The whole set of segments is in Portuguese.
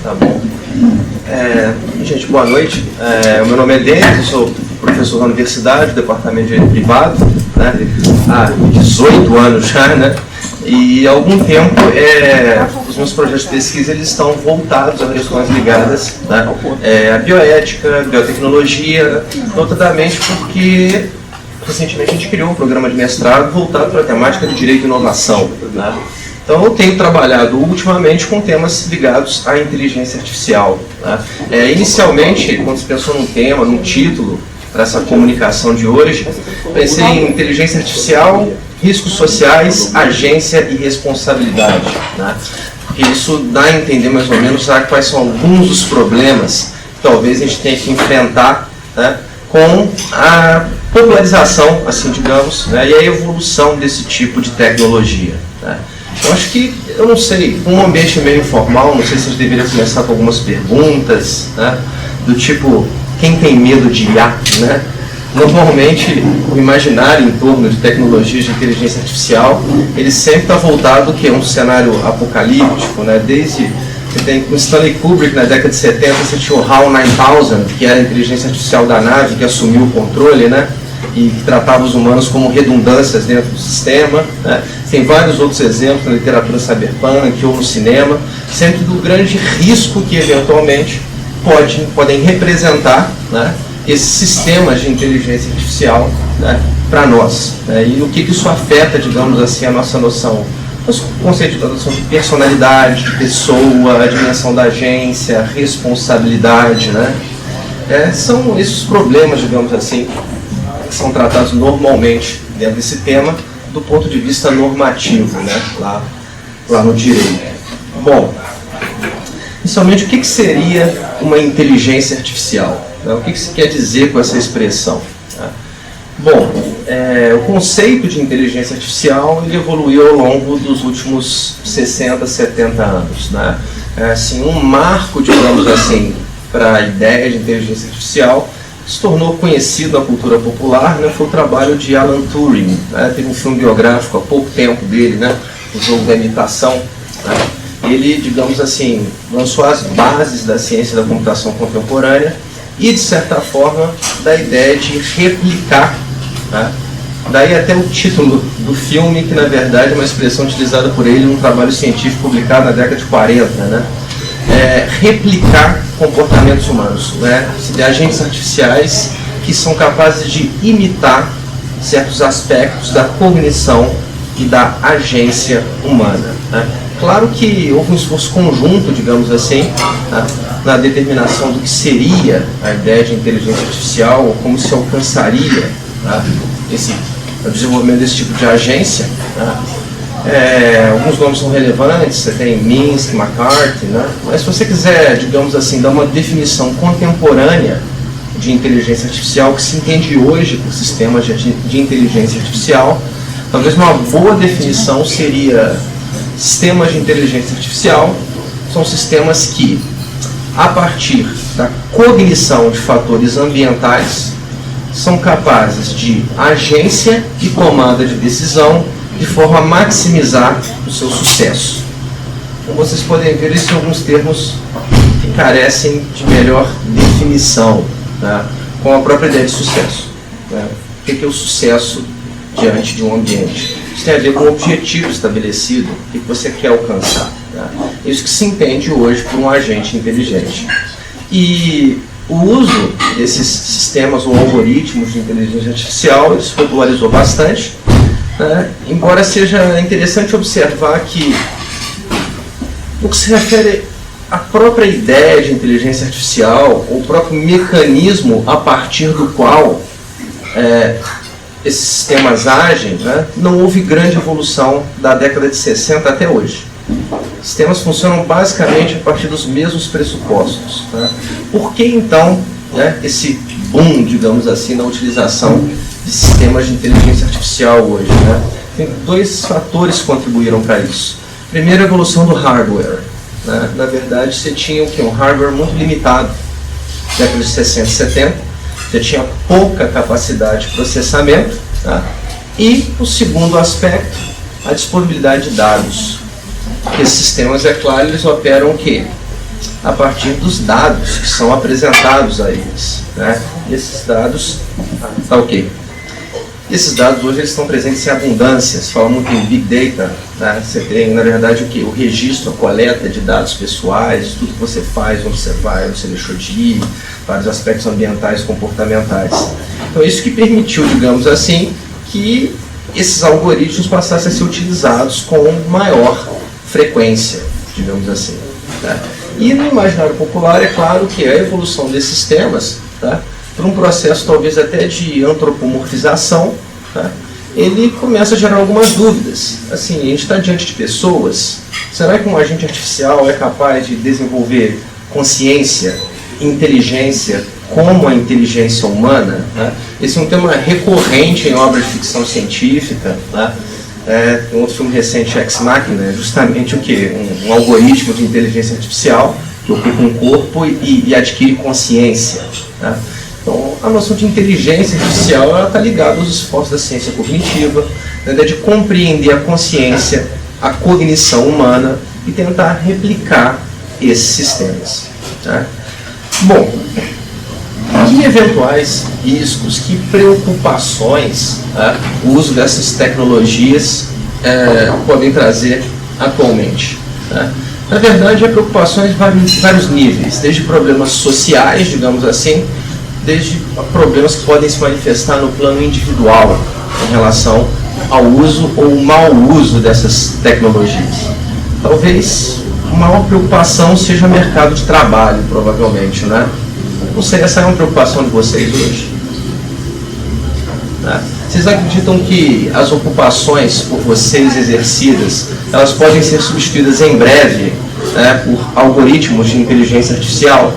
Tá bom. Gente, boa noite. O meu nome é Denis, eu sou professor da universidade, do departamento de direito privado, né, há 18 anos já, né, e há algum tempo os meus projetos de pesquisa eles estão voltados a questões ligadas, né, à bioética, biotecnologia, notadamente porque recentemente a gente criou um programa de mestrado voltado para a temática de direito e inovação, né. Então eu tenho trabalhado ultimamente com temas ligados à inteligência artificial, né. Inicialmente, quando se pensou num tema, num título para essa comunicação de hoje, pensei em inteligência artificial, riscos sociais, agência e responsabilidade, né. Porque isso dá a entender mais ou menos quais são alguns dos problemas que talvez a gente tenha que enfrentar, né, com a popularização, assim digamos, né, e a evolução desse tipo de tecnologia, né. Eu acho que, eu não sei, um ambiente meio informal, não sei se a gente deveria começar com algumas perguntas, né, do tipo, quem tem medo de IA, né? Normalmente, o imaginário em torno de tecnologias de inteligência artificial, ele sempre está voltado a um cenário apocalíptico, né? Desde, você tem com Stanley Kubrick, na década de 70, você tinha o HAL 9000, que era a inteligência artificial da nave, que assumiu o controle, né? E que tratava os humanos como redundâncias dentro do sistema, né? Tem vários outros exemplos na literatura cyberpunk ou no cinema, sempre do grande risco que eventualmente podem representar, né, esses sistemas de inteligência artificial, né, para nós, né, e o que isso afeta, digamos assim, a nossa noção, os conceitos da noção de personalidade, de pessoa, a dimensão da agência, a responsabilidade, né, são esses problemas, digamos assim, que são tratados normalmente dentro desse tema do ponto de vista normativo, né, lá no direito. Bom, inicialmente, o que seria uma inteligência artificial? O que se quer dizer com essa expressão? Bom, o conceito de inteligência artificial ele evoluiu ao longo dos últimos 60, 70 anos, né? Assim, um marco, digamos assim, para a ideia de inteligência artificial se tornou conhecido na cultura popular, né? Foi o trabalho de Alan Turing, né? Teve um filme biográfico há pouco tempo dele, né? O Jogo da Imitação, né? Ele, digamos assim, lançou as bases da ciência da computação contemporânea e, de certa forma, da ideia de replicar, né? Daí até o título do filme, que na verdade é uma expressão utilizada por ele num trabalho científico publicado na década de 40, né? Replicar comportamentos humanos, né? Agentes artificiais que são capazes de imitar certos aspectos da cognição e da agência humana, né? Claro que houve um esforço conjunto, digamos assim, né, na determinação do que seria a ideia de inteligência artificial, ou como se alcançaria, né, o desenvolvimento desse tipo de agência, né. Alguns nomes são relevantes, você tem Minsky, McCarthy, né, mas se você quiser, digamos assim, dar uma definição contemporânea de inteligência artificial, que se entende hoje por sistemas de inteligência artificial, talvez uma boa definição seria: sistemas de inteligência artificial são sistemas que, a partir da cognição de fatores ambientais, são capazes de agência e tomada de decisão de forma a maximizar o seu sucesso. Como vocês podem ver, esses são alguns termos que carecem de melhor definição, né, com a própria ideia de sucesso, né? O que é o sucesso diante de um ambiente? Isso tem a ver com o objetivo estabelecido, o que você quer alcançar, né? Isso que se entende hoje por um agente inteligente. E o uso desses sistemas ou algoritmos de inteligência artificial se popularizou bastante, né? Embora seja interessante observar que, no que se refere à própria ideia de inteligência artificial, ou o próprio mecanismo a partir do qual esses sistemas agem, né, não houve grande evolução da década de 60 até hoje. Os sistemas funcionam basicamente a partir dos mesmos pressupostos, né? Por que então, né, esse boom, digamos assim, na utilização de sistemas de inteligência artificial hoje, né? Tem dois fatores que contribuíram para isso. Primeiro, a evolução do hardware, né? Na verdade, você tinha um hardware muito limitado, década de 60 e 70, você tinha pouca capacidade de processamento, tá? E o segundo aspecto, a disponibilidade de dados. Esses sistemas, é claro, eles operam o quê? a partir dos dados que são apresentados a eles, né? E esses dados, tá ok. Esses dados hoje eles estão presentes em abundância. Se fala muito em Big Data, né? Você tem, na verdade, o que? O registro, a coleta de dados pessoais, tudo que você faz, onde você vai, onde você deixou de ir, vários aspectos ambientais e comportamentais. Então, isso que permitiu, digamos assim, que esses algoritmos passassem a ser utilizados com maior frequência, digamos assim, né? E no imaginário popular, é claro que a evolução desses temas, tá, por um processo talvez até de antropomorfização, tá, ele começa a gerar algumas dúvidas. Assim, a gente está diante de pessoas, será que um agente artificial é capaz de desenvolver consciência, inteligência, como a inteligência humana? Né? Esse é um tema recorrente em obras de ficção científica. Né? Tem outro filme recente, Ex Machina, justamente o que? Um algoritmo de inteligência artificial que ocupa um corpo e adquire consciência. Né? Então, a noção de inteligência artificial está ligada aos esforços da ciência cognitiva, na ideia de compreender a consciência, a cognição humana e tentar replicar esses sistemas. Né? Bom, que eventuais riscos, que preocupações, né, o uso dessas tecnologias podem trazer atualmente? Né? Na verdade, há preocupações de vários níveis, desde problemas sociais, digamos assim, desde problemas que podem se manifestar no plano individual em relação ao uso ou mau uso dessas tecnologias. Talvez a maior preocupação seja o mercado de trabalho, provavelmente, né? Não sei, essa é uma preocupação de vocês hoje? Né? Vocês acreditam que as ocupações por vocês exercidas, elas podem ser substituídas em breve, né, por algoritmos de inteligência artificial?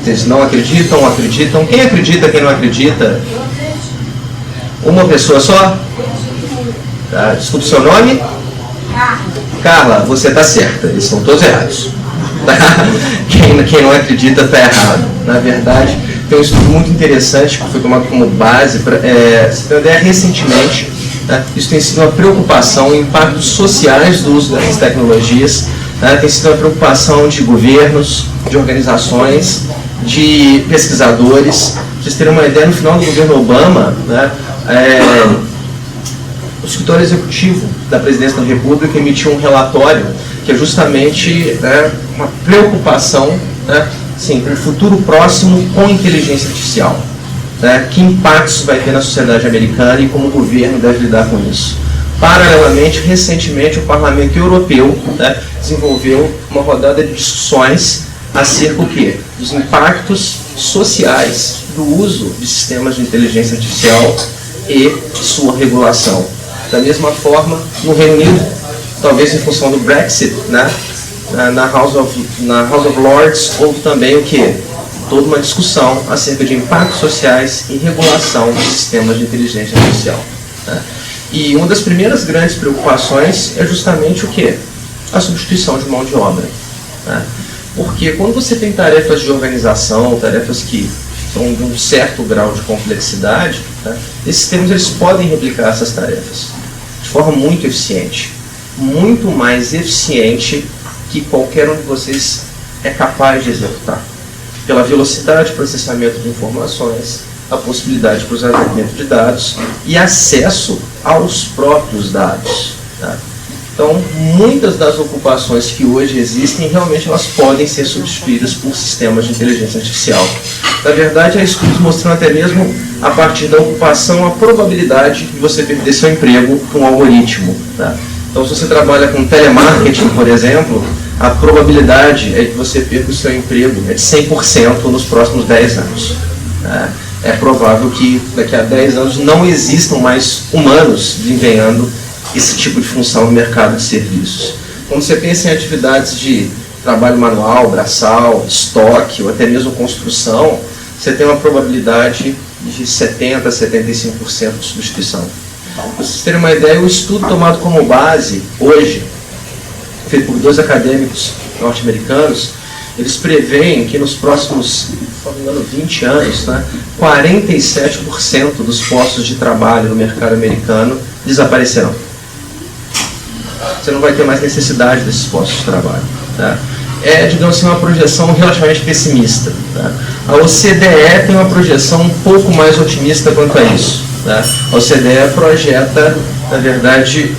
Vocês não acreditam? Acreditam? Quem acredita, quem não acredita? Uma pessoa só? Tá. Desculpe o seu nome? Carla, você está certa, eles estão todos errados. Tá? Quem não acredita está errado. Na verdade, tem um estudo muito interessante que foi tomado como base para se ter uma ideia recentemente. Né? Isso tem sido uma preocupação, impactos sociais do uso dessas tecnologias, né? Tem sido uma preocupação de governos, de organizações, de pesquisadores. Para vocês terem uma ideia, no final do governo Obama, né, o escritório executivo da Presidência da República emitiu um relatório que é justamente, né, uma preocupação, né, sim, com o futuro próximo com inteligência artificial. Né, que impactos vai ter na sociedade americana e como o governo deve lidar com isso. Paralelamente, recentemente, o Parlamento Europeu, né, desenvolveu uma rodada de discussões acerca do quê? Dos impactos sociais do uso de sistemas de inteligência artificial e sua regulação. Da mesma forma, no Reino Unido, talvez em função do Brexit, né, na House of Lords, houve também o quê? Toda uma discussão acerca de impactos sociais e regulação dos sistemas de inteligência artificial. Né? E uma das primeiras grandes preocupações é justamente o quê? A substituição de mão de obra. Né? Porque quando você tem tarefas de organização, tarefas que são de um certo grau de complexidade, né, esses sistemas eles podem replicar essas tarefas de forma muito eficiente. Muito mais eficiente que qualquer um de vocês é capaz de executar. Pela velocidade de processamento de informações, a possibilidade de cruzamento de dados e acesso aos próprios dados. Tá? Então, muitas das ocupações que hoje existem, realmente elas podem ser substituídas por sistemas de inteligência artificial. Na verdade, há estudos mostrando até mesmo, a partir da ocupação, a probabilidade de você perder seu emprego com um algoritmo. Tá? Então, se você trabalha com telemarketing, por exemplo, a probabilidade é que você perca o seu emprego é de 100% nos próximos 10 anos. É provável que daqui a 10 anos não existam mais humanos desempenhando esse tipo de função no mercado de serviços. Quando você pensa em atividades de trabalho manual, braçal, estoque ou até mesmo construção, você tem uma probabilidade de 70% a 75% de substituição. Para vocês terem uma ideia, o estudo tomado como base hoje, feito por 2 acadêmicos norte-americanos, eles preveem que nos próximos, se não me engano, 20 anos, né, 47% dos postos de trabalho no mercado americano desaparecerão. Você não vai ter mais necessidade desses postos de trabalho. Tá? é, digamos assim, uma projeção relativamente pessimista. Tá? A OCDE tem uma projeção um pouco mais otimista quanto a isso. Tá? A OCDE projeta, na verdade,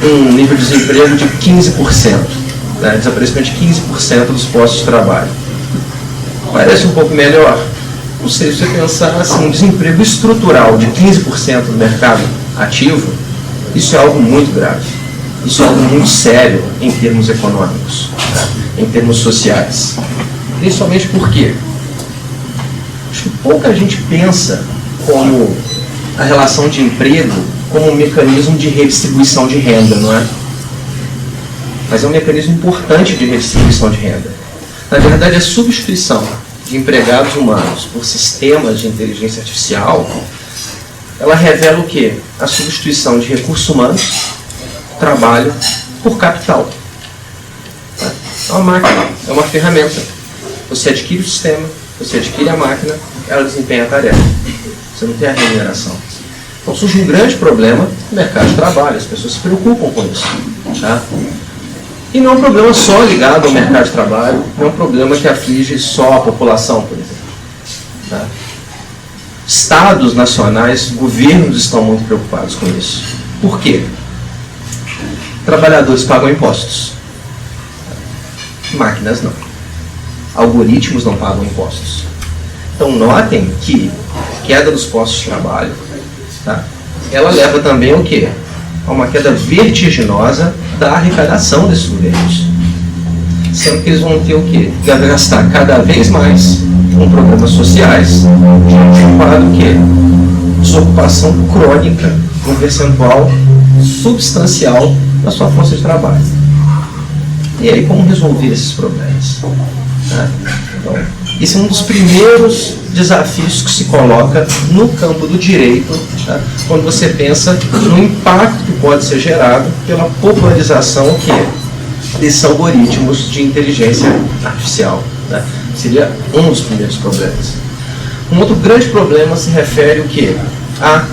um nível de desemprego de 15%, né? Desaparecimento de 15% dos postos de trabalho. Parece um pouco melhor? Não sei, se você pensar assim, um desemprego estrutural de 15% no mercado ativo, isso é algo muito grave. Isso é algo muito sério em termos econômicos, tá? Em termos sociais. Principalmente porque acho que pouca gente pensa como a relação de emprego como um mecanismo de redistribuição de renda, não é? Mas é um mecanismo importante de redistribuição de renda. Na verdade, a substituição de empregados humanos por sistemas de inteligência artificial, ela revela o quê? A substituição de recursos humanos, trabalho, por capital. É uma máquina, é uma ferramenta. Você adquire o sistema, você adquire a máquina, ela desempenha a tarefa. Você não tem a remuneração. Então surge um grande problema no mercado de trabalho, as pessoas se preocupam com isso. Tá? E não é um problema só ligado ao mercado de trabalho, não é um problema que aflige só a população, por exemplo. Tá? Estados nacionais, governos estão muito preocupados com isso. Por quê? Trabalhadores pagam impostos. Máquinas não. Algoritmos não pagam impostos. Então notem que a queda dos postos de trabalho, tá? Ela leva também o quê? A uma queda vertiginosa da arrecadação desses governos. Sendo que eles vão ter o quê? Gastar cada vez mais com programas sociais, ocupado o quê? Desocupação crônica, um percentual substancial da sua força de trabalho. E aí, como resolver esses problemas? Tá? Então, esse é um dos primeiros desafios que se coloca no campo do direito, tá? Quando você pensa no impacto que pode ser gerado pela popularização desses algoritmos de inteligência artificial. Tá? Seria um dos primeiros problemas. Um outro grande problema se refere o quê? A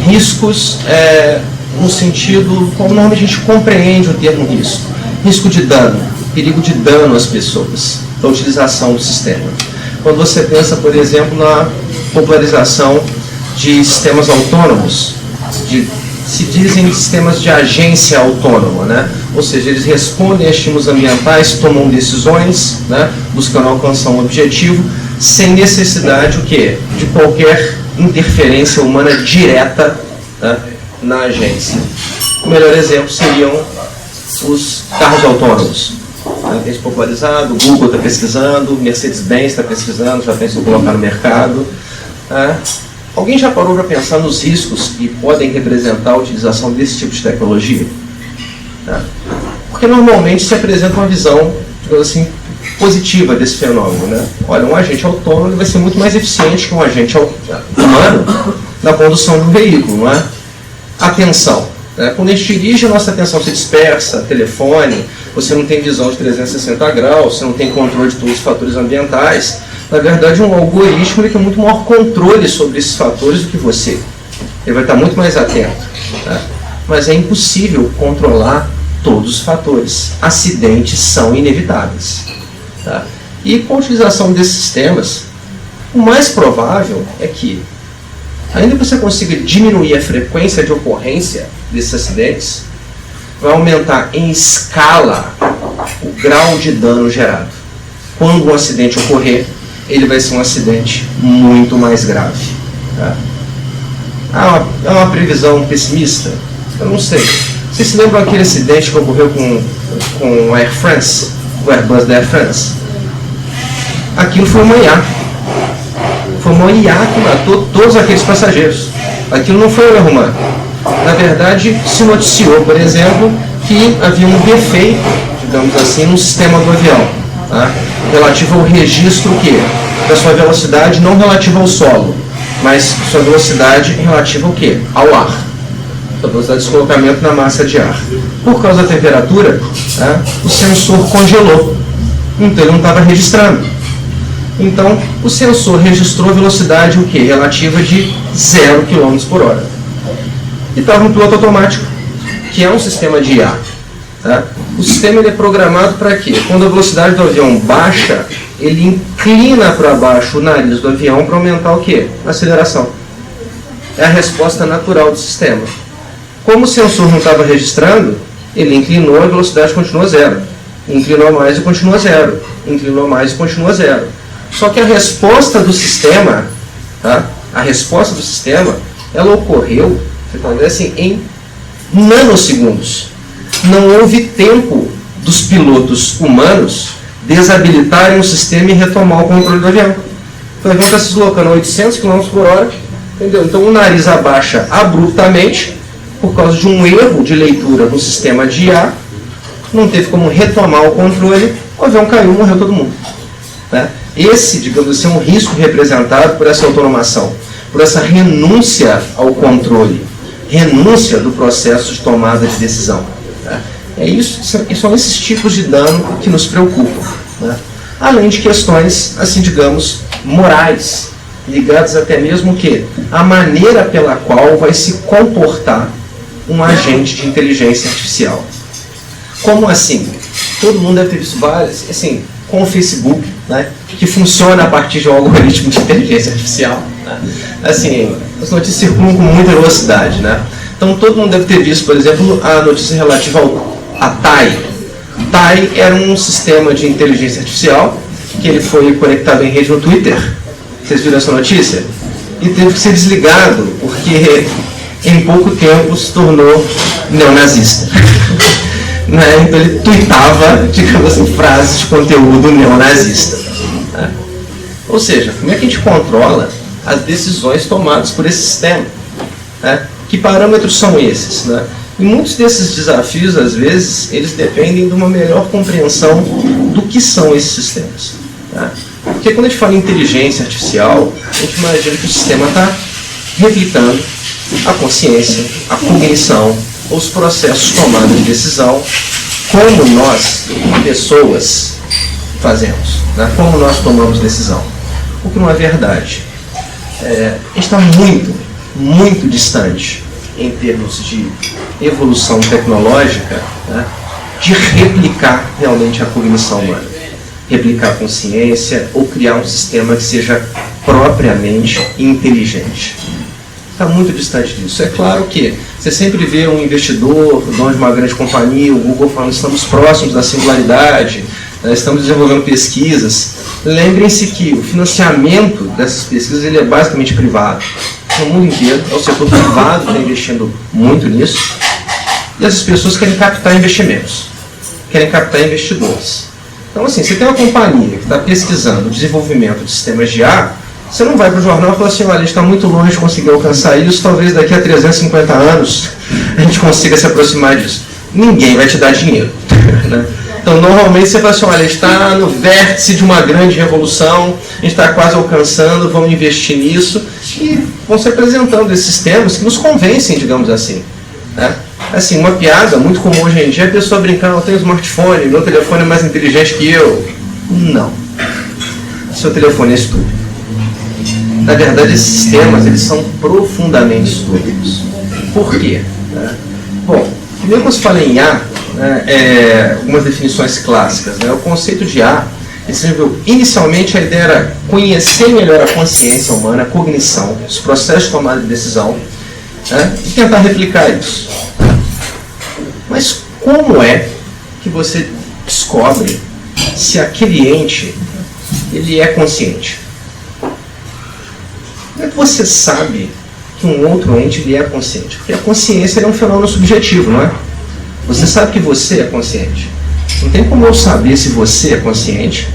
riscos no sentido, como normalmente a gente compreende o termo risco. Risco de dano, perigo de dano às pessoas, da utilização do sistema. Quando você pensa, por exemplo, na popularização de sistemas autônomos, se dizem sistemas de agência autônoma, né? Ou seja, eles respondem a estímulos ambientais, tomam decisões, né? Buscando alcançar um objetivo, sem necessidade o quê? De qualquer interferência humana direta, né? Na agência. O melhor exemplo seriam os carros autônomos. Tem se popularizado, o Google está pesquisando, o Mercedes-Benz está pesquisando, já pensa em colocar no mercado. Alguém já parou para pensar nos riscos que podem representar a utilização desse tipo de tecnologia? Porque normalmente se apresenta uma visão, digamos assim, positiva desse fenômeno. Né? Olha, um agente autônomo vai ser muito mais eficiente que um agente humano na condução do veículo, não é? Atenção. Quando a gente dirige, a nossa atenção se dispersa, telefone, você não tem visão de 360 graus, você não tem controle de todos os fatores ambientais. Na verdade, um algoritmo ele tem muito maior controle sobre esses fatores do que você. Ele vai estar muito mais atento. Tá? Mas é impossível controlar todos os fatores. Acidentes são inevitáveis. Tá? E com a utilização desses sistemas, o mais provável é que, ainda que você consiga diminuir a frequência de ocorrência desses acidentes, vai aumentar em escala o grau de dano gerado. Quando um acidente ocorrer, ele vai ser um acidente muito mais grave. Tá? É uma previsão pessimista? Eu não sei. Vocês se lembram aquele acidente que ocorreu com a Air France, o Airbus da Air France? Aquilo foi uma IA. Foi uma IA que matou todos aqueles passageiros. Aquilo não foi um erro humano. Na verdade, se noticiou, por exemplo, que havia um defeito, digamos assim, no sistema do avião, tá? Relativo ao registro da sua velocidade, não relativo ao solo, mas sua velocidade relativa ao ao ar. A velocidade de deslocamento na massa de ar. Por causa da temperatura, tá? O sensor congelou, então ele não estava registrando. Então, o sensor registrou a velocidade relativa de 0 km por hora. E estava no piloto automático, que é um sistema de IA. Tá? O sistema ele é programado para quê? Quando a velocidade do avião baixa, ele inclina para baixo o nariz do avião para aumentar o quê? A aceleração. É a resposta natural do sistema. Como o sensor não estava registrando, ele inclinou, a velocidade continua zero. Inclinou mais e continua zero. Inclinou mais e continua zero. Só que a resposta do sistema, tá? A resposta do sistema, ela ocorreu, você pode ver assim, em nanosegundos. Não houve tempo dos pilotos humanos desabilitarem o sistema e retomar o controle do avião. Então o avião está se deslocando a 800 km por hora, entendeu? Então o nariz abaixa abruptamente, por causa de um erro de leitura no sistema de IA, não teve como retomar o controle, o avião caiu, morreu todo mundo. Né? Esse, digamos assim, é um risco representado por essa automação, por essa renúncia ao controle, renúncia do processo de tomada de decisão. Né? São esses tipos de dano que nos preocupam. Né? Além de questões, assim digamos, morais, ligadas até mesmo que a maneira pela qual vai se comportar um agente de inteligência artificial. Como assim? Todo mundo deve ter visto vários, assim, com o Facebook, né, que funciona a partir de um algoritmo de inteligência artificial. Né? Assim, as notícias circulam com muita velocidade. Né? Então todo mundo deve ter visto, por exemplo, a notícia relativa a TAI. TAI era um sistema de inteligência artificial que ele foi conectado em rede no Twitter. Vocês viram essa notícia? E teve que ser desligado porque em pouco tempo se tornou neonazista. Né? Então ele tuitava, digamos assim, frases de conteúdo neonazista. Né? Ou seja, como é que a gente controla as decisões tomadas por esse sistema? Né? Que parâmetros são esses? Né? E muitos desses desafios, às vezes, eles dependem de uma melhor compreensão do que são esses sistemas. Né? Porque quando a gente fala em inteligência artificial, a gente imagina que o sistema está replicando a consciência, a cognição, os processos de tomada de decisão, como nós, pessoas, fazemos, né? Como nós tomamos decisão. O que não é verdade. A gente está muito, muito distante, em termos de evolução tecnológica, né? De replicar realmente a cognição humana. Replicar a consciência ou criar um sistema que seja propriamente inteligente. Está muito distante disso. É claro que você sempre vê um investidor, dono de uma grande companhia, o Google falando estamos próximos da singularidade, estamos desenvolvendo pesquisas. Lembrem-se que o financiamento dessas pesquisas ele é basicamente privado. No mundo inteiro, é o setor privado que está investindo muito nisso. E essas pessoas querem captar investimentos, querem captar investidores. Então, assim, você tem uma companhia que está pesquisando o desenvolvimento de sistemas de IA, você não vai para o jornal e fala assim, olha, a gente está muito longe de conseguir alcançar isso, talvez daqui a 350 anos a gente consiga se aproximar disso. Ninguém vai te dar dinheiro. Né? Então, normalmente você fala assim, olha, a gente está no vértice de uma grande revolução, a gente está quase alcançando, vamos investir nisso, e vão se apresentando esses sistemas que nos convencem, digamos assim. Né? Assim, uma piada muito comum hoje em dia é a pessoa brincando, eu tenho um smartphone, meu telefone é mais inteligente que eu. Não. Seu telefone é estúpido. Na verdade, esses sistemas eles são profundamente estúpidos. Por quê? Bom, primeiro quando se fala em IA, algumas definições clássicas. Né? O conceito de IA, inicialmente a ideia era conhecer melhor a consciência humana, a cognição, os processos de tomada de decisão, né? E tentar replicar isso. Mas como é que você descobre se aquele ente ele é consciente? Como é que você sabe que um outro ente ele é consciente? Porque a consciência é um fenômeno subjetivo, não é? Você sabe que você é consciente. Não tem como eu saber se você é consciente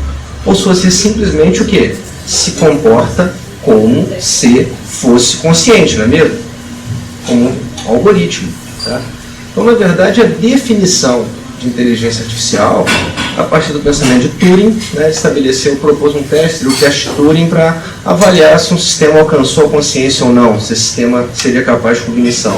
ou se você simplesmente o quê? Se comporta como se fosse consciente, não é mesmo? Como um algoritmo. Tá? Então, na verdade, a definição de inteligência artificial, a partir do pensamento de Turing, né, estabeleceu, propôs um teste, o teste Turing, para avaliar se um sistema alcançou a consciência ou não, se esse sistema seria capaz de cognição.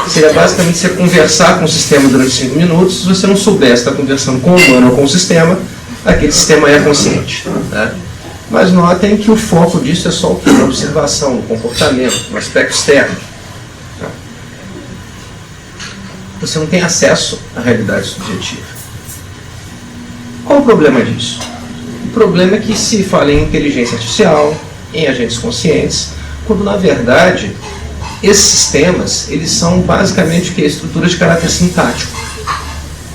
Seria basicamente você conversar com o sistema durante 5 minutos, se você não soubesse estar conversando com o humano ou com o sistema, aquele sistema é consciente. Né? Mas notem que o foco disso é só o que? A observação, o comportamento, o aspecto externo. Você não tem acesso à realidade subjetiva. Qual o problema disso? O problema é que se fala em inteligência artificial, em agentes conscientes, quando na verdade esses sistemas, eles são basicamente o que? Estruturas de caráter sintático,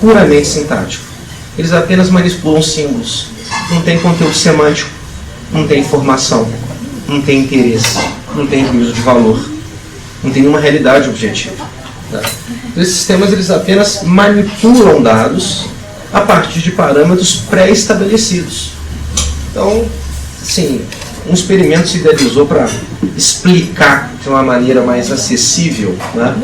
puramente sintático. Eles apenas manipulam símbolos, não tem conteúdo semântico, não tem informação, não tem interesse, não tem juízo de valor, não tem nenhuma realidade objetiva. Tá? Então, esses sistemas eles apenas manipulam dados a partir de parâmetros pré-estabelecidos. Então, assim, um experimento se idealizou para explicar de uma maneira mais acessível, né,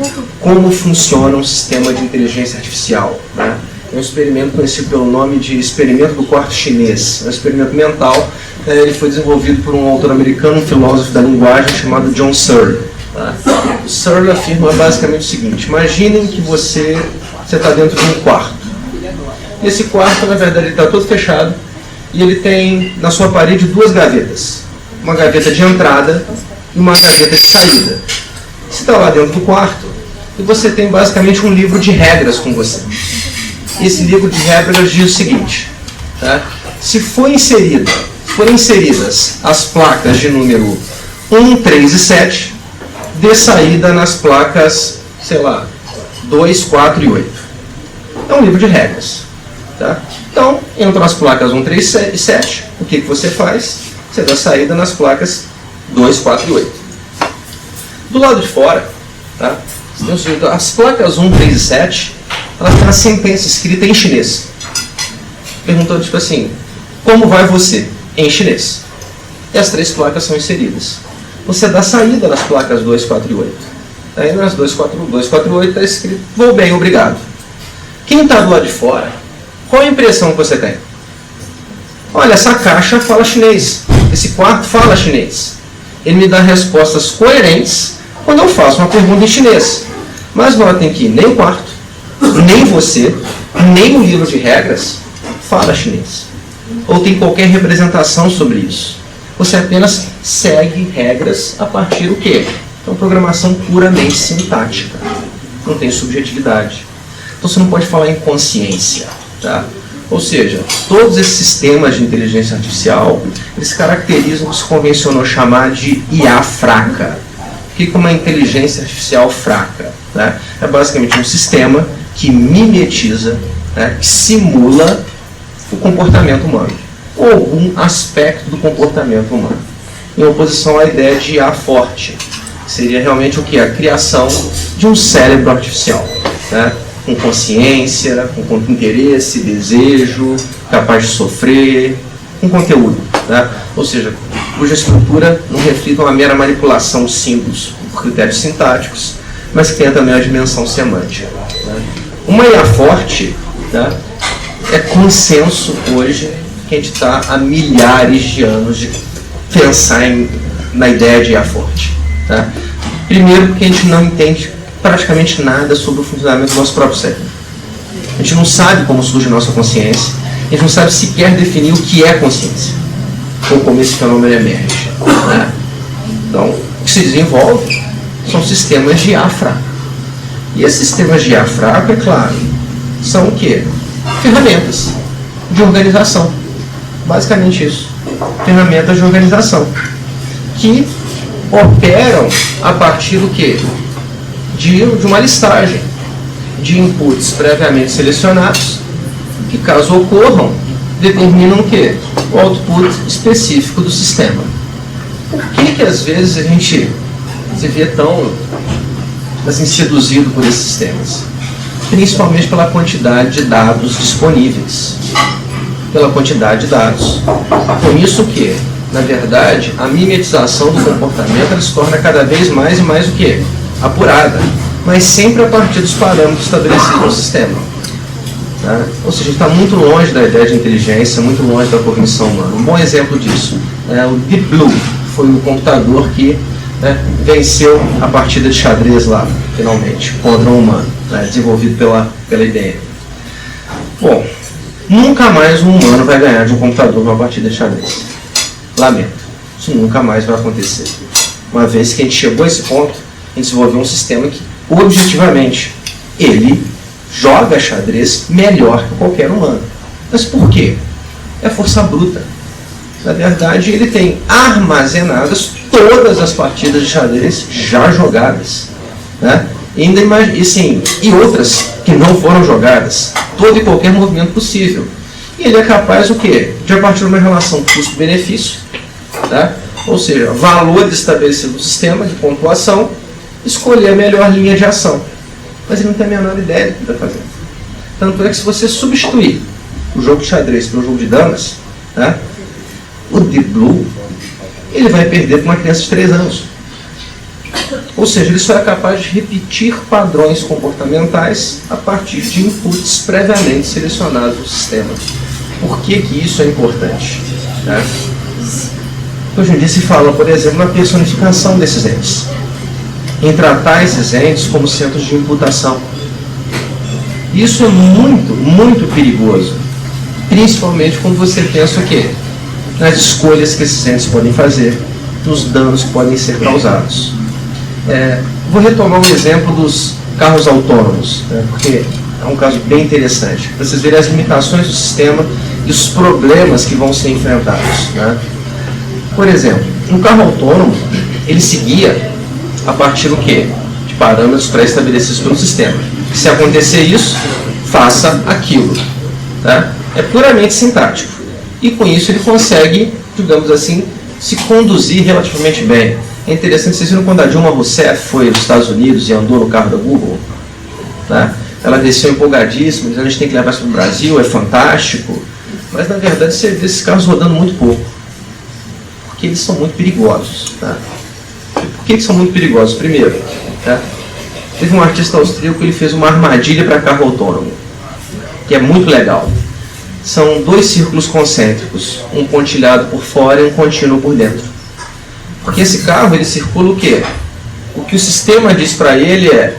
como funciona um sistema de inteligência artificial. Né? É um experimento conhecido pelo nome de experimento do quarto chinês. É um experimento mental. Ele foi desenvolvido por um autor americano, um filósofo da linguagem chamado John Searle. Tá? O Searle afirma basicamente o seguinte: imaginem que você está dentro de um quarto. Esse quarto, na verdade, está todo fechado e ele tem na sua parede duas gavetas. Uma gaveta de entrada e uma gaveta de saída. Você está lá dentro do quarto e você tem basicamente um livro de regras com você. Esse livro de regras diz o seguinte: tá? Se forem inseridas as placas de número 1, 3 e 7, dê saída nas placas, sei lá, 2, 4 e 8. É um livro de regras. Tá? Então, entram as placas 1, 3 e 7. O que você faz? Você dá saída nas placas 2, 4 e 8. Do lado de fora, tá? As placas 1, 3 e 7, elas têm uma sentença escrita em chinês. Perguntando, tipo assim, como vai você? Em chinês. E as três placas são inseridas. Você dá saída nas placas 2, 4 e 8. Aí nas 2, 4 e 8 está escrito, vou bem, obrigado. Quem está do lado de fora, qual a impressão que você tem? Olha, essa caixa fala chinês. Esse quarto fala chinês. Ele me dá respostas coerentes quando eu faço uma pergunta em chinês. Mas notem que nem o quarto, nem você, nem o livro de regras fala chinês. Ou tem qualquer representação sobre isso. Você apenas segue regras a partir do quê? É uma programação puramente sintática. Não tem subjetividade. Então você não pode falar em consciência. Tá? Ou seja, todos esses sistemas de inteligência artificial, eles caracterizam o que se convencionou chamar de IA fraca. O que é uma inteligência artificial fraca? Né? É basicamente um sistema que mimetiza, né, que simula o comportamento humano, ou algum aspecto do comportamento humano, em oposição à ideia de IA forte, que seria realmente o que? A criação de um cérebro artificial, né? Com consciência, com interesse, desejo, capaz de sofrer, com conteúdo. Né? Ou seja, cuja estrutura não reflita uma mera manipulação de símbolos por critérios sintáticos, mas que tenha também a dimensão semântica. Né? Uma IA forte, né, é consenso hoje que a gente está há milhares de anos de pensar na ideia de IA forte. Tá? Primeiro porque a gente não entende praticamente nada sobre o funcionamento do nosso próprio cérebro. A gente não sabe como surge a nossa consciência, a gente não sabe sequer definir o que é consciência, ou como esse fenômeno emerge. Né? Então, o que se desenvolve são sistemas de IA fraco. E esses sistemas de IA fraco, é claro, são o quê? Ferramentas de organização. Basicamente isso. Ferramentas de organização. Que operam a partir do quê? De uma listagem de inputs previamente selecionados, que caso ocorram, determinam o quê? O output específico do sistema. Por que às vezes a gente se vê tão assim, seduzido por esses sistemas? Principalmente pela quantidade de dados disponíveis. Pela quantidade de dados. Com isso que, na verdade, a mimetização do comportamento ela se torna cada vez mais e mais o quê? Apurada, mas sempre a partir dos parâmetros estabelecidos no sistema. Tá? Ou seja, está muito longe da ideia de inteligência, muito longe da cognição humana. Um bom exemplo disso é o Deep Blue, foi o computador que venceu a partida de xadrez lá, finalmente, contra um humano, desenvolvido pela IBM. Bom, nunca mais um humano vai ganhar de um computador numa partida de xadrez. Lamento, isso nunca mais vai acontecer. Uma vez que a gente chegou a esse ponto, a gente desenvolveu um sistema que, objetivamente, ele joga xadrez melhor que qualquer humano. Mas por quê? É força bruta. Na verdade, ele tem armazenadas todas as partidas de xadrez já jogadas, né? E outras que não foram jogadas, todo e qualquer movimento possível. E ele é capaz o quê? De, a partir de uma relação custo-benefício, tá? Ou seja, valor estabelecido no sistema de pontuação, escolher a melhor linha de ação. Mas ele não tem a menor ideia do que está fazendo. Tanto é que se você substituir o jogo de xadrez pelo jogo de damas, né, o Deep Blue, ele vai perder para uma criança de 3 anos. Ou seja, ele só é capaz de repetir padrões comportamentais a partir de inputs previamente selecionados no sistema. Por que que isso é importante? Né? Hoje em dia se fala, por exemplo, na personificação desses entes, em tratar esses entes como centros de imputação. Isso é muito, muito perigoso, principalmente quando você pensa o quê? Nas escolhas que esses entes podem fazer, nos danos que podem ser causados. Vou retomar um exemplo dos carros autônomos, né, porque é um caso bem interessante, para vocês verem as limitações do sistema e os problemas que vão ser enfrentados. Né? Por exemplo, no carro autônomo, ele seguia a partir do quê? De parâmetros pré-estabelecidos pelo sistema. Se acontecer isso, faça aquilo. Tá? É puramente sintático. E com isso ele consegue, digamos assim, se conduzir relativamente bem. É interessante, vocês viram quando a Dilma Rousseff foi aos Estados Unidos e andou no carro da Google? Tá? Ela desceu empolgadíssima, dizendo: a gente tem que levar isso para o Brasil, é fantástico. Mas na verdade você vê esses carros rodando muito pouco. Porque eles são muito perigosos. Tá? Por que são muito perigosos? Primeiro, tá? Teve um artista austríaco que ele fez uma armadilha para carro autônomo, que é muito legal. São 2 círculos concêntricos, um pontilhado por fora e um contínuo por dentro. Porque esse carro, ele circula o quê? O que o sistema diz para ele é: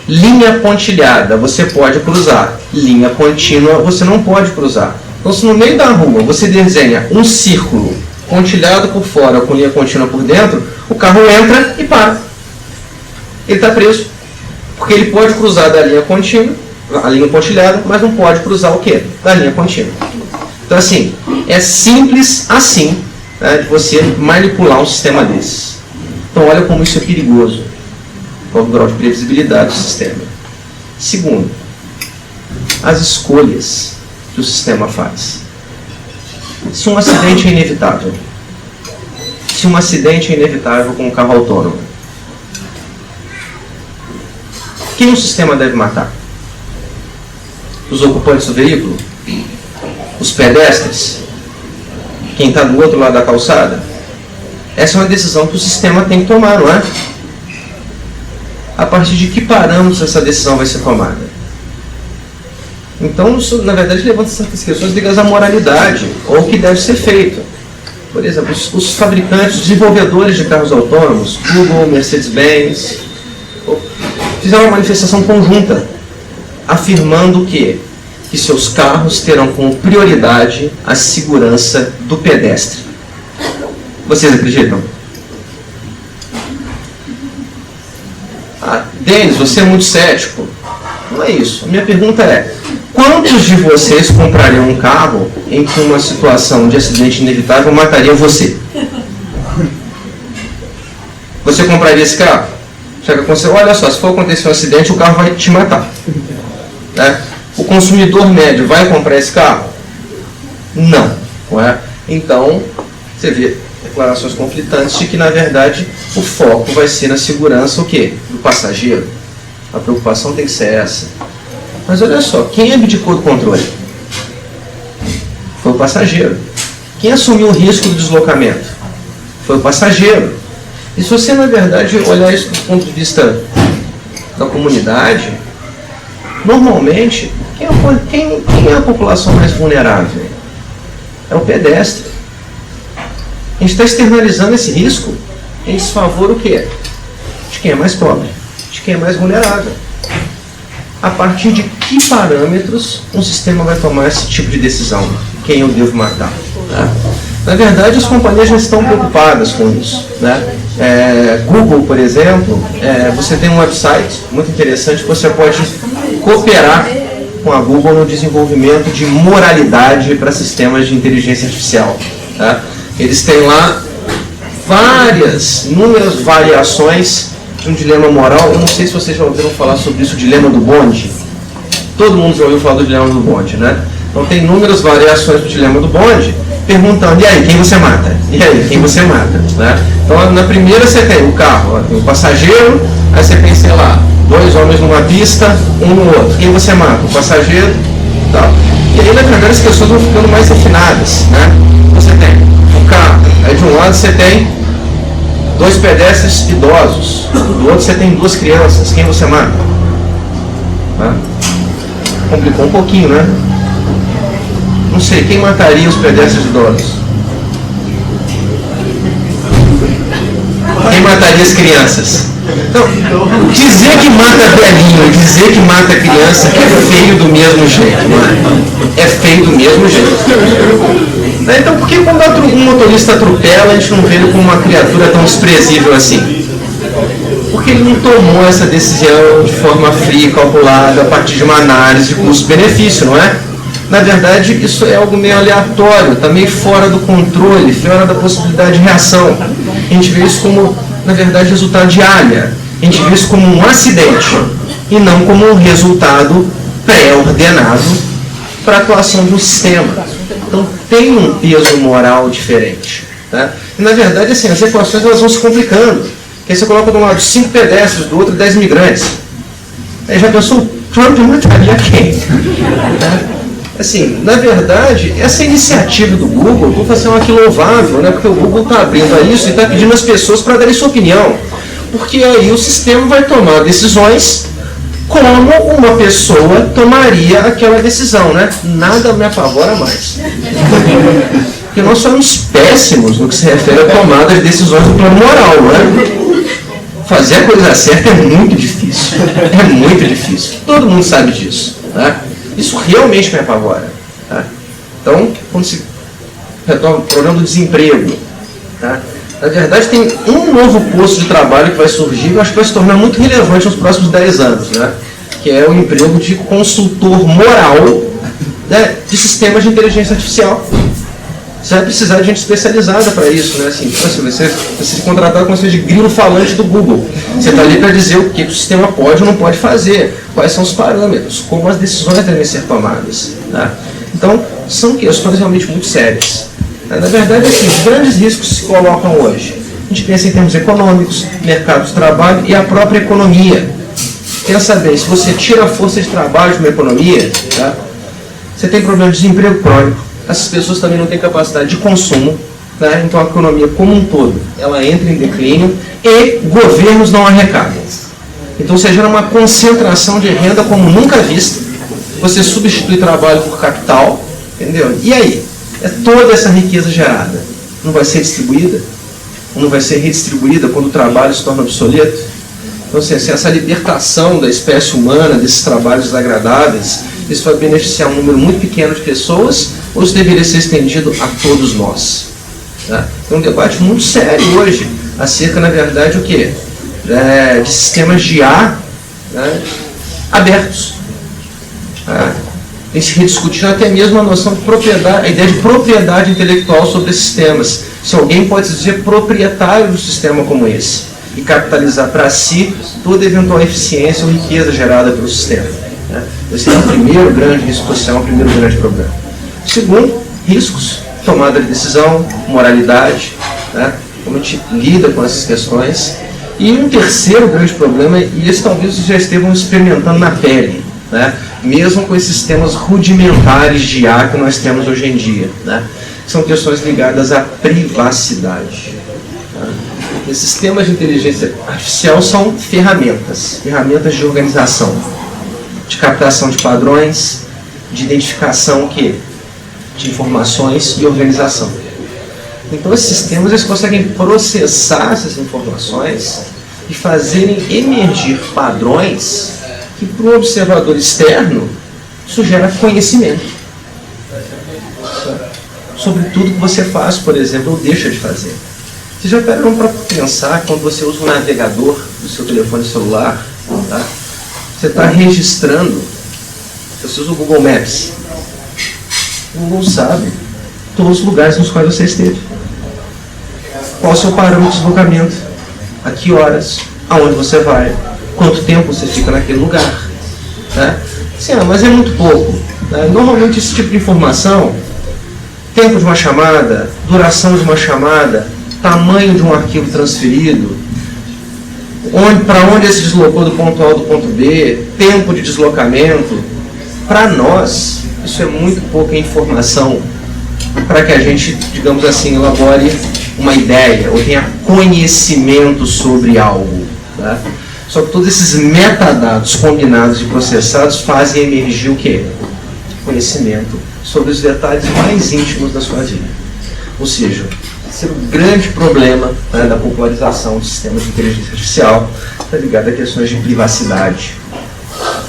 linha pontilhada você pode cruzar, linha contínua você não pode cruzar. Então, se no meio da rua você desenha um círculo pontilhado por fora com linha contínua por dentro, o carro entra e para. Ele está preso. Porque ele pode cruzar da linha contínua, a linha pontilhada, mas não pode cruzar o quê? Da linha contínua. Então, assim, é simples assim, né, de você manipular um sistema desses. Então, olha como isso é perigoso. Qual o grau de previsibilidade do sistema. Segundo, as escolhas que o sistema faz. Se um acidente é inevitável, com um carro autônomo, quem o sistema deve matar? Os ocupantes do veículo? Os pedestres? Quem está do outro lado da calçada? Essa é uma decisão que o sistema tem que tomar, não é? A partir de que parâmetros essa decisão vai ser tomada? Então, isso, na verdade, levanta certas questões ligadas à moralidade, ou o que deve ser feito. Por exemplo, os fabricantes, os desenvolvedores de carros autônomos, Google, Mercedes-Benz, fizeram uma manifestação conjunta, afirmando que seus carros terão como prioridade a segurança do pedestre. Vocês acreditam? Denis, você é muito cético. Não é isso. A minha pergunta é: quantos de vocês comprariam um carro em que uma situação de acidente inevitável mataria você? Você compraria esse carro? Olha só, se for acontecer um acidente, o carro vai te matar. Né? O consumidor médio vai comprar esse carro? Não. Não é? Então, você vê declarações conflitantes de que, na verdade, o foco vai ser na segurança o quê? Do passageiro. A preocupação tem que ser essa. Mas olha só, quem abdicou do controle? Foi o passageiro. Quem assumiu o risco do deslocamento? Foi o passageiro. E se você, na verdade, olhar isso do ponto de vista da comunidade, normalmente, quem é a população mais vulnerável? É o pedestre. A gente está externalizando esse risco em desfavor o quê? De quem é mais pobre, de quem é mais vulnerável. A partir de que parâmetros um sistema vai tomar esse tipo de decisão? Quem eu devo matar? Né? Na verdade, as companhias já estão preocupadas com isso. Né? Google, por exemplo, você tem um website muito interessante que você pode cooperar com a Google no desenvolvimento de moralidade para sistemas de inteligência artificial. Tá? Eles têm lá inúmeras variações de um dilema moral. Eu não sei se vocês já ouviram falar sobre isso, o dilema do bonde. Todo mundo já ouviu falar do dilema do bonde, né? Então tem inúmeras variações do dilema do bonde, perguntando, e aí, quem você mata? E aí, quem você mata? Né? Então na primeira você tem o carro, tem o passageiro, aí você tem, sei lá, 2 homens numa pista, um no outro. Quem você mata? O passageiro, tal. E aí, na verdade, as questões vão ficando mais refinadas, né? Você tem o carro, aí de um lado você tem 2 pedestres idosos, do outro você tem 2 crianças. Quem você mata? Tá? Complicou um pouquinho, né? Não sei, quem mataria os pedestres idosos? Quem mataria as crianças? Então, dizer que mata velhinho, dizer que mata criança é feio do mesmo jeito, não é? É feio do mesmo jeito. Então, por que quando um motorista atropela, a gente não vê ele como uma criatura tão desprezível assim? Porque ele não tomou essa decisão de forma fria, calculada, a partir de uma análise de custo-benefício, não é? Na verdade, isso é algo meio aleatório, está meio fora do controle, fora da possibilidade de reação. A gente vê isso como, na verdade, resultado de alha. A gente vê isso como um acidente e não como um resultado pré-ordenado para a atuação de um sistema. Então, tem um peso moral diferente. Tá? E, na verdade, assim, as equações elas vão se complicando. Porque aí você coloca de um lado 5 pedestres, do outro 10 migrantes. Aí já pensou, o Trump mataria quem? Tá? Assim, na verdade, essa iniciativa do Google, vou fazer uma aqui louvável, né? Porque o Google está abrindo a isso e está pedindo às pessoas para darem sua opinião. Porque aí o sistema vai tomar decisões como uma pessoa tomaria aquela decisão, né? Nada me apavora mais. Porque nós somos péssimos no que se refere à tomada de decisões do plano moral, né? Fazer a coisa certa é muito difícil. É muito difícil. Todo mundo sabe disso, né? Isso realmente me apavora. Tá? Então, quando se retorna o problema do desemprego, tá? Na verdade, tem um novo posto de trabalho que vai surgir, eu acho que vai se tornar muito relevante nos próximos 10 anos, né? Que é o emprego de consultor moral, né, de sistemas de inteligência artificial. Você vai precisar de gente especializada para isso, né? Assim, você se contratar com uma espécie de grilo falante do Google. Você está ali para dizer o que o sistema pode ou não pode fazer, quais são os parâmetros, como as decisões devem ser tomadas. Tá? Então, são questões realmente muito sérias. Na verdade, assim, os grandes riscos se colocam hoje. A gente pensa em termos econômicos, mercado de trabalho e a própria economia. Pensa bem, se você tira a força de trabalho de uma economia, tá? Você tem problema de desemprego crônico. Essas pessoas também não têm capacidade de consumo, né? Então a economia como um todo, ela entra em declínio e governos não arrecadam. Então você gera uma concentração de renda como nunca vista, você substitui trabalho por capital, entendeu? E aí? É toda essa riqueza gerada. Não vai ser distribuída? Não vai ser redistribuída quando o trabalho se torna obsoleto? Então assim, essa libertação da espécie humana desses trabalhos desagradáveis, isso vai beneficiar um número muito pequeno de pessoas ou isso deveria ser estendido a todos nós? Tá? Tem um debate muito sério hoje acerca, na verdade, o quê? De sistemas de IA, né, abertos. Tá? Tem se rediscutindo até mesmo a noção de propriedade, a ideia de propriedade intelectual sobre esses sistemas. Se alguém pode se dizer proprietário de um sistema como esse e capitalizar para si toda eventual eficiência ou riqueza gerada pelo sistema. Né? Esse é o primeiro grande risco social, o primeiro grande problema. Segundo, riscos, tomada de decisão, moralidade, né? Como a gente lida com essas questões. E um terceiro grande problema, e esse talvez vocês já estejam experimentando na pele, né? Mesmo com esses sistemas rudimentares de IA que nós temos hoje em dia, né? São questões ligadas à privacidade. Tá? Esses sistemas de inteligência artificial são ferramentas de organização, de captação de padrões, de identificação de informações e organização. Então esses sistemas eles conseguem processar essas informações e fazerem emergir padrões que para o observador externo isso gera conhecimento sobre tudo que você faz, por exemplo, ou deixa de fazer. Vocês já pararam para pensar quando você usa um navegador do seu telefone celular, tá? Você está registrando Você usa o Google Maps. O Google sabe todos os lugares nos quais você esteve. Qual é o seu parâmetro de deslocamento? A que horas? Aonde você vai? Quanto tempo você fica naquele lugar? Né? Sim, mas é muito pouco. Né? Normalmente esse tipo de informação, tempo de uma chamada, duração de uma chamada, tamanho de um arquivo transferido, para onde ele se deslocou do ponto A ao do ponto B, tempo de deslocamento, para nós, isso é muito pouca informação para que a gente, digamos assim, elabore uma ideia ou tenha conhecimento sobre algo. Tá? Só que todos esses metadados combinados e processados fazem emergir o quê? Conhecimento sobre os detalhes mais íntimos da sua vida. Ou seja, esse é o grande problema, né, da popularização do sistema de inteligência artificial, está ligado a questões de privacidade,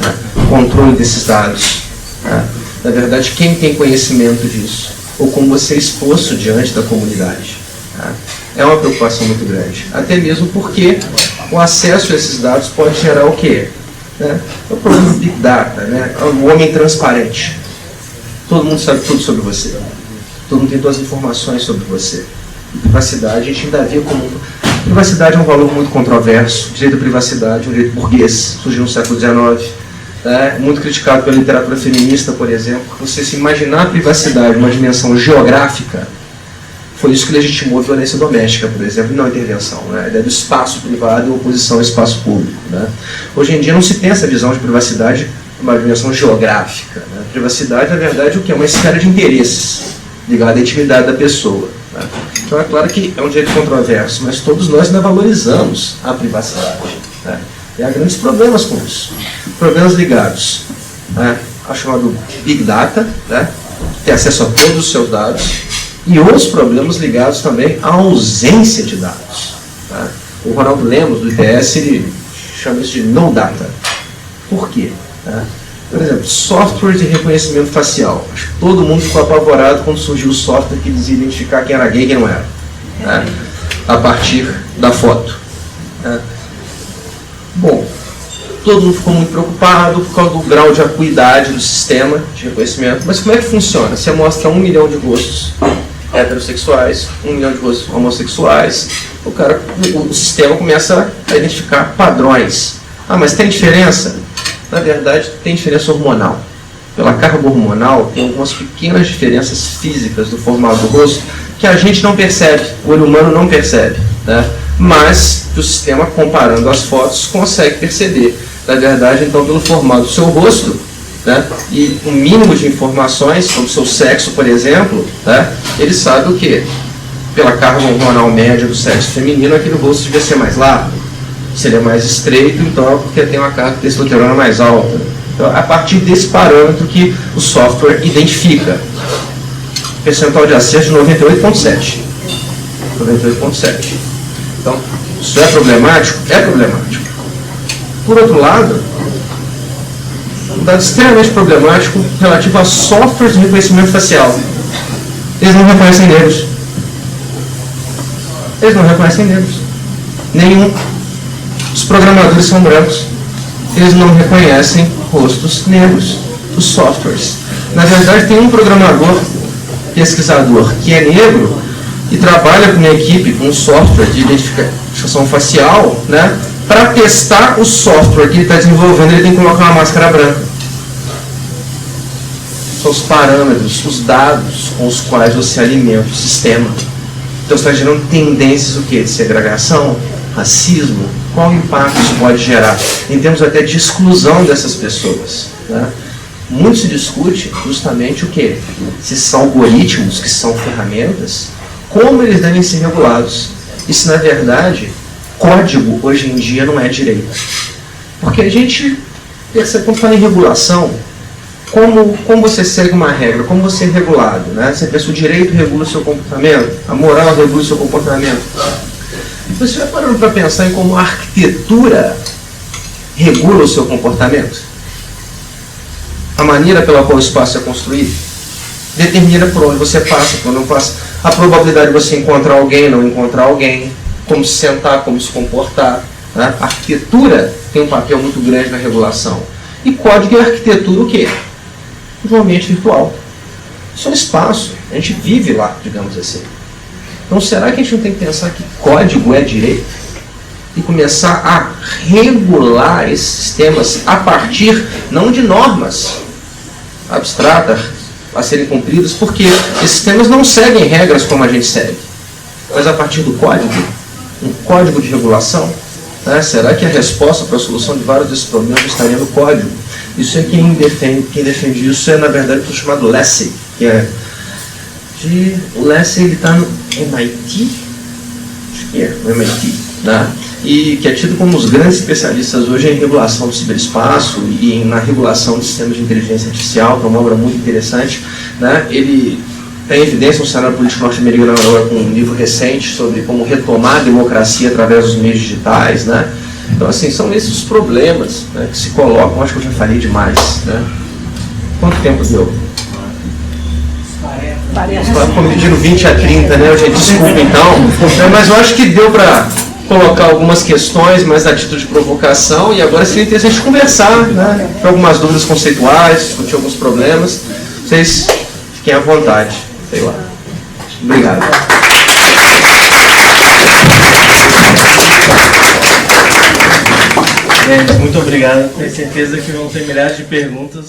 né, controle desses dados. Né. Na verdade, quem tem conhecimento disso, ou como você é exposto diante da comunidade, né, é uma preocupação muito grande. Até mesmo porque o acesso a esses dados pode gerar o quê? Né? É o problema do Big Data, né? O homem transparente. Todo mundo sabe tudo sobre você. Todo mundo tem todas as informações sobre você. Privacidade, a gente ainda vê como... Privacidade é um valor muito controverso. O direito à privacidade, um direito burguês, surgiu no século XIX. Muito criticado pela literatura feminista, por exemplo. Você se imaginar a privacidade numa dimensão geográfica, foi isso que legitimou a violência doméstica, por exemplo, e não a intervenção. Né? A ideia do espaço privado e oposição ao espaço público. Né? Hoje em dia não se tem essa visão de privacidade numa dimensão geográfica. Né? Privacidade, na verdade, o que é uma esfera de interesses ligada à intimidade da pessoa. Né? Então é claro que é um direito controverso, mas todos nós ainda valorizamos a privacidade. Né? E há grandes problemas com isso. Problemas ligados, né, ao chamado Big Data, né, ter acesso a todos os seus dados, e outros problemas ligados também à ausência de dados. Tá? O Ronaldo Lemos, do IPS, ele chama isso de no data. Por quê? Tá? Por exemplo, software de reconhecimento facial. Acho que todo mundo ficou apavorado quando surgiu o software que dizia identificar quem era gay e quem não era, tá? A partir da foto. Tá? Bom, todo mundo ficou muito preocupado por causa do grau de acuidade do sistema de reconhecimento. Mas como é que funciona? Você mostra 1 milhão de rostos heterossexuais, 1 milhão de rostos homossexuais, o sistema começa a identificar padrões. Ah, mas tem diferença? Na verdade, tem diferença hormonal. Pela carga hormonal, tem algumas pequenas diferenças físicas do formato do rosto que a gente não percebe, o olho humano não percebe, né? Mas que o sistema, comparando as fotos, consegue perceber. Na verdade, então, pelo formato do seu rosto, né, e um mínimo de informações sobre o seu sexo, por exemplo, né, ele sabe o quê? Pela carga hormonal média do sexo feminino, aquele rosto devia ser mais largo. Se ele é mais estreito, então é porque tem uma carga de testosterona mais alta. Então, a partir desse parâmetro que o software identifica. Percentual de acerto de 98,7. 98,7. Então, isso é problemático? É problemático. Por outro lado, um dado extremamente problemático relativo a softwares de reconhecimento facial. Eles não reconhecem negros. Eles não reconhecem negros. Nenhum. Os programadores são brancos. Eles não reconhecem rostos negros. Os softwares. Na verdade, tem um programador, pesquisador, que é negro e trabalha com uma equipe, com um software de identificação facial, né? Para testar o software que ele está desenvolvendo, ele tem que colocar uma máscara branca. São os parâmetros, os dados com os quais você alimenta o sistema. Então você está gerando tendências o quê? De segregação, racismo. Qual impacto isso pode gerar? Em termos até de exclusão dessas pessoas. Né? Muito se discute justamente o quê? Se são algoritmos, que são ferramentas, como eles devem ser regulados. E se na verdade código hoje em dia não é direito. Porque a gente percebe quando fala em regulação, como você segue uma regra, como você é regulado. Né? Você pensa, o direito regula o seu comportamento, a moral regula o seu comportamento. Você vai parando para pensar em como a arquitetura regula o seu comportamento? A maneira pela qual o espaço é construído determina por onde você passa, por onde não passa. A probabilidade de você encontrar alguém, não encontrar alguém, como se sentar, como se comportar. Né? A arquitetura tem um papel muito grande na regulação. E código é arquitetura o quê? de um ambiente virtual. Isso é um espaço, a gente vive lá, digamos assim. Então, será que a gente não tem que pensar que código é direito? E começar a regular esses sistemas a partir, não de normas abstratas a serem cumpridas, porque esses sistemas não seguem regras como a gente segue, mas a partir do código, um código de regulação. Né? Será que a resposta para a solução de vários desses problemas estaria no código? Isso é quem defende isso é, na verdade, o chamado Lessig, que é o Lessig, ele está no MIT, acho que é, no MIT, né? E que é tido como os grandes especialistas hoje em regulação do ciberespaço e na regulação de sistemas de inteligência artificial, que é uma obra muito interessante, né? Ele tem evidência no cenário político norte-americano agora com um livro recente sobre como retomar a democracia através dos meios digitais, né? Então, assim, são esses os problemas, né, que se colocam. Acho que eu já falei demais, né? Quanto tempo deu? Como pedindo 20 a 30, né? Gente, desculpa então, mas eu acho que deu para colocar algumas questões mais na atitude de provocação, e agora seria interessante conversar, né? Para algumas dúvidas conceituais, discutir alguns problemas. Vocês fiquem à vontade. Sei lá. Obrigado. Muito obrigado. Tenho certeza que vão ter milhares de perguntas.